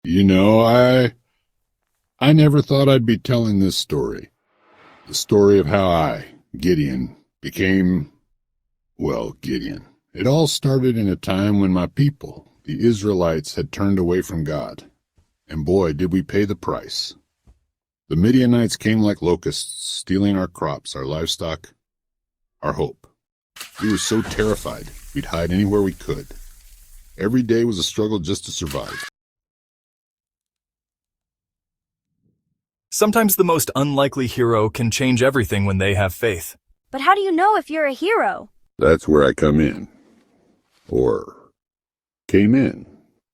You know, I never thought I'd be telling this story. The story of how Gideon, became, well, Gideon. It all started in a time when my people, the Israelites, had turned away from God. And boy, did we pay the price. The Midianites came like locusts, stealing our crops, our livestock, our hope. We were so terrified, we'd hide anywhere we could. Every day was a struggle just to survive. Sometimes the most unlikely hero can change everything when they have faith. But how do you know if you're a hero? That's where I come in. Or came in.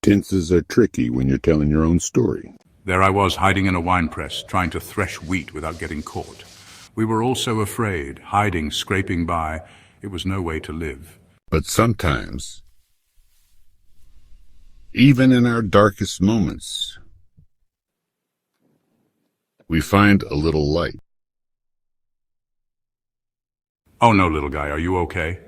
Tenses are tricky when you're telling your own story. There I was, hiding in a winepress, trying to thresh wheat without getting caught. We were all so afraid, hiding, scraping by. It was no way to live. But sometimes, even in our darkest moments, we find a little light. Oh no, little guy, are you okay?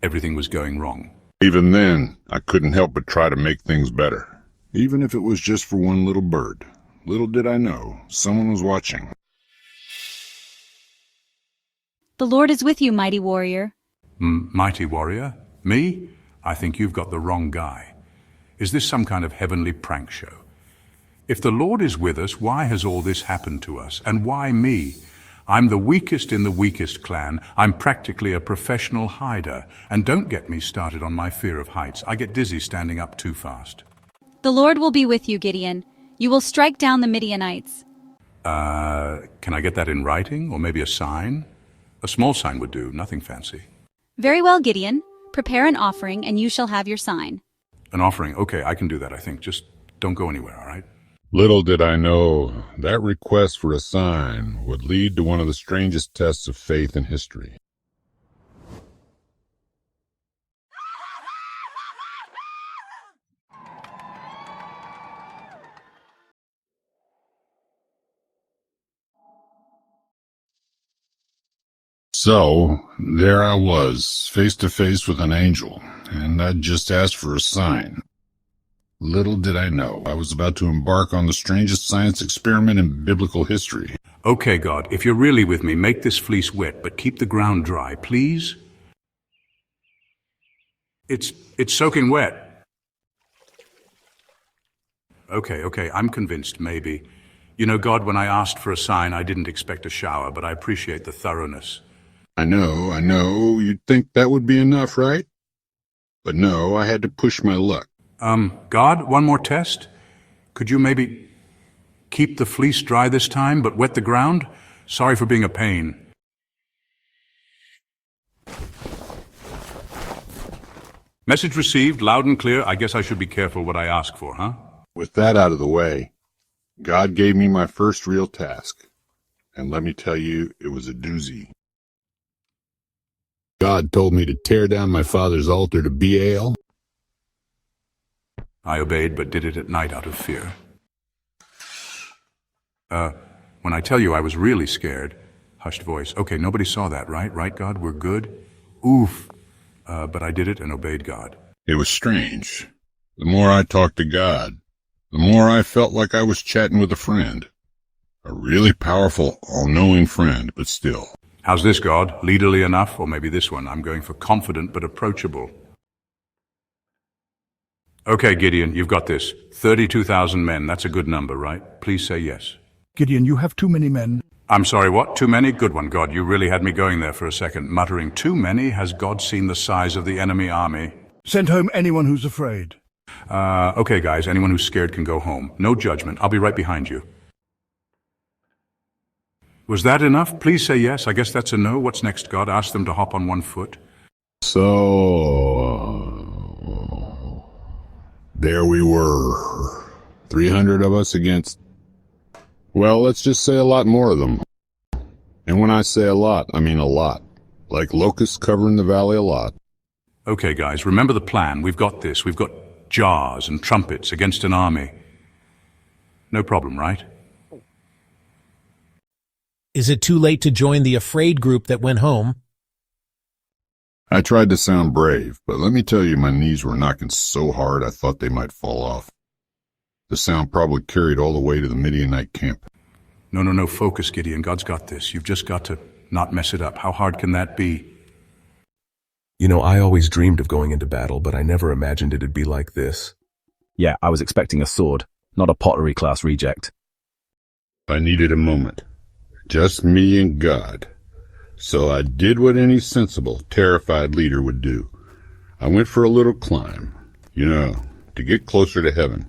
Everything was going wrong. Even then, I couldn't help but try to make things better. Even if it was just for one little bird. Little did I know, someone was watching. The Lord is with you, mighty warrior. Mighty warrior? Me? I think you've got the wrong guy. Is this some kind of heavenly prank show? If the Lord is with us, why has all this happened to us? And why me? I'm the weakest in the weakest clan. I'm practically a professional hider. And don't get me started on my fear of heights. I get dizzy standing up too fast. The Lord will be with you, Gideon. You will strike down the Midianites. Can I get that in writing? Or maybe a sign? A small sign would do, nothing fancy. Very well, Gideon. Prepare an offering, and you shall have your sign. An offering? Okay, I can do that, I think. Just don't go anywhere, all right? Little did I know that request for a sign would lead to one of the strangest tests of faith in history. So, there I was, face to face with an angel, and I'd just asked for a sign. Little did I know I was about to embark on the strangest science experiment in biblical history. Okay, God, if you're really with me, make this fleece wet, but keep the ground dry, please? It's soaking wet. Okay, I'm convinced, maybe. You know, God, when I asked for a sign, I didn't expect a shower, but I appreciate the thoroughness. I know, you'd think that would be enough, right? But no, I had to push my luck. God, one more test? Could you maybe keep the fleece dry this time, but wet the ground? Sorry for being a pain. Message received, loud and clear. I guess I should be careful what I ask for, huh? With that out of the way, God gave me my first real task. And let me tell you, it was a doozy. God told me to tear down my father's altar to Baal. I obeyed, but did it at night out of fear. When I tell you I was really scared, hushed voice. Okay, nobody saw that, right? Right, God? We're good? Oof. But I did it and obeyed God. It was strange. The more I talked to God, the more I felt like I was chatting with a friend. A really powerful, all-knowing friend, but still. How's this, God? Leaderly enough? Or maybe this one. I'm going for confident but approachable. Okay, Gideon, you've got this. 32,000 men. That's a good number, right? Please say yes. Gideon, you have too many men. I'm sorry, what? Too many? Good one, God. You really had me going there for a second, muttering, too many? Has God seen the size of the enemy army? Send home anyone who's afraid. Okay, guys, anyone who's scared can go home. No judgment. I'll be right behind you. Was that enough? Please say yes. I guess that's a no. What's next, God? Ask them to hop on one foot. So, there we were. 300 of us against, well, let's just say a lot more of them. And when I say a lot, I mean a lot. Like locusts covering the valley a lot. Okay, guys, remember the plan. We've got this. We've got jars and trumpets against an army. No problem, right? Is it too late to join the afraid group that went home? I tried to sound brave, but let me tell you, my knees were knocking so hard I thought they might fall off. The sound probably carried all the way to the Midianite camp. No, focus, Gideon. God's got this. You've just got to not mess it up. How hard can that be? You know, I always dreamed of going into battle, but I never imagined it'd be like this. Yeah, I was expecting a sword, not a pottery class reject. I needed a moment. Just me and God. So I did what any sensible, terrified leader would do. I went for a little climb, to get closer to heaven,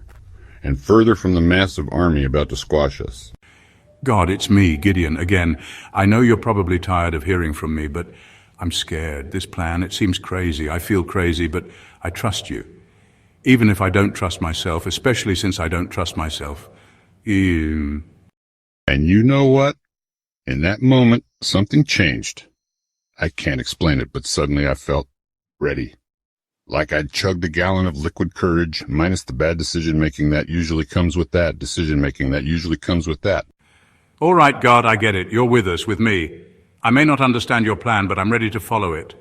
and further from the massive army about to squash us. God, it's me, Gideon, again. I know you're probably tired of hearing from me, but I'm scared. This plan, it seems crazy. I feel crazy, but I trust you. Even if I don't trust myself, especially since I don't trust myself. And you know what? In that moment, something changed. I can't explain it, but suddenly I felt ready. Like I'd chugged a gallon of liquid courage, minus the bad decision-making that usually comes with that, decision-making that usually comes with that. All right, God, I get it. You're with us, with me. I may not understand your plan, but I'm ready to follow it.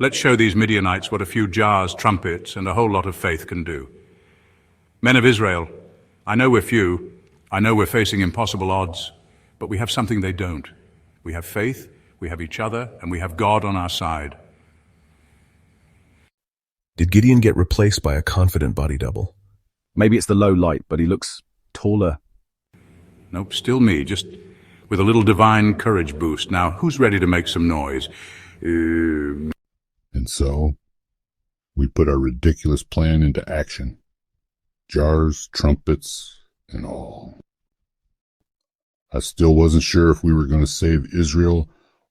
Let's show these Midianites what a few jars, trumpets, and a whole lot of faith can do. Men of Israel, I know we're few. I know we're facing impossible odds. But we have something they don't. We have faith, we have each other, and we have God on our side. Did Gideon get replaced by a confident body double? Maybe it's the low light, but he looks taller. Nope, still me, just with a little divine courage boost. Now, who's ready to make some noise? And so, we put our ridiculous plan into action. Jars, trumpets, and all. I still wasn't sure if we were going to save Israel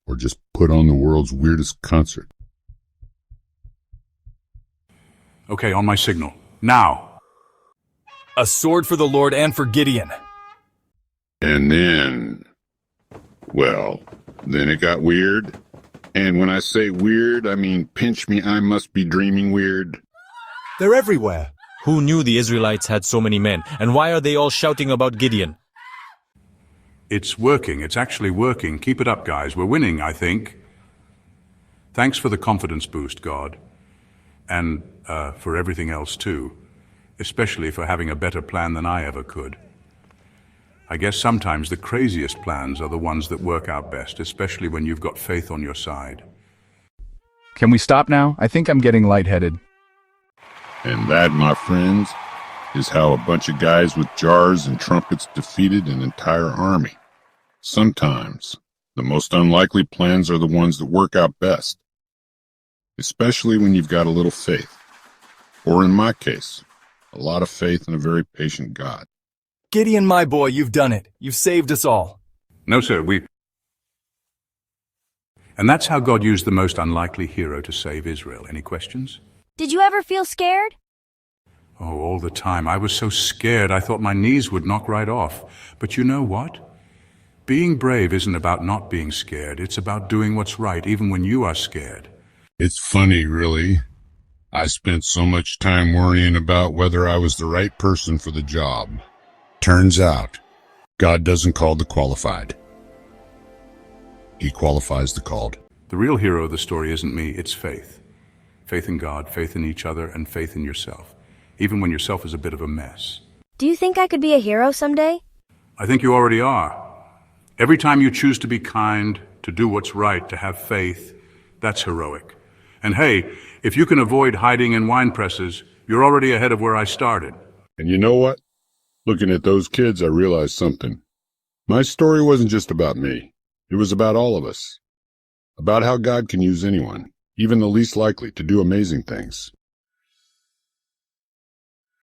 or just put on the world's weirdest concert. Okay, on my signal. Now! A sword for the Lord and for Gideon. And then it got weird. And when I say weird, I mean pinch me, I must be dreaming weird. They're everywhere. Who knew the Israelites had so many men? And why are they all shouting about Gideon? It's working. It's actually working. Keep it up, guys. We're winning, I think. Thanks for the confidence boost, God. And for everything else, too. Especially for having a better plan than I ever could. I guess sometimes the craziest plans are the ones that work out best, especially when you've got faith on your side. Can we stop now? I think I'm getting lightheaded. And that, my friends, is how a bunch of guys with jars and trumpets defeated an entire army. Sometimes, the most unlikely plans are the ones that work out best. Especially when you've got a little faith. Or in my case, a lot of faith in a very patient God. Gideon, my boy, you've done it. You've saved us all. No, sir, And that's how God used the most unlikely hero to save Israel. Any questions? Did you ever feel scared? Oh, all the time. I was so scared I thought my knees would knock right off. But you know what? Being brave isn't about not being scared. It's about doing what's right, even when you are scared. It's funny, really. I spent so much time worrying about whether I was the right person for the job. Turns out, God doesn't call the qualified. He qualifies the called. The real hero of the story isn't me, it's faith. Faith in God, faith in each other, and faith in yourself. Even when yourself is a bit of a mess. Do you think I could be a hero someday? I think you already are. Every time you choose to be kind, to do what's right, to have faith, that's heroic. And hey, if you can avoid hiding in wine presses, you're already ahead of where I started. And you know what? Looking at those kids, I realized something. My story wasn't just about me. It was about all of us. About how God can use anyone, even the least likely, to do amazing things.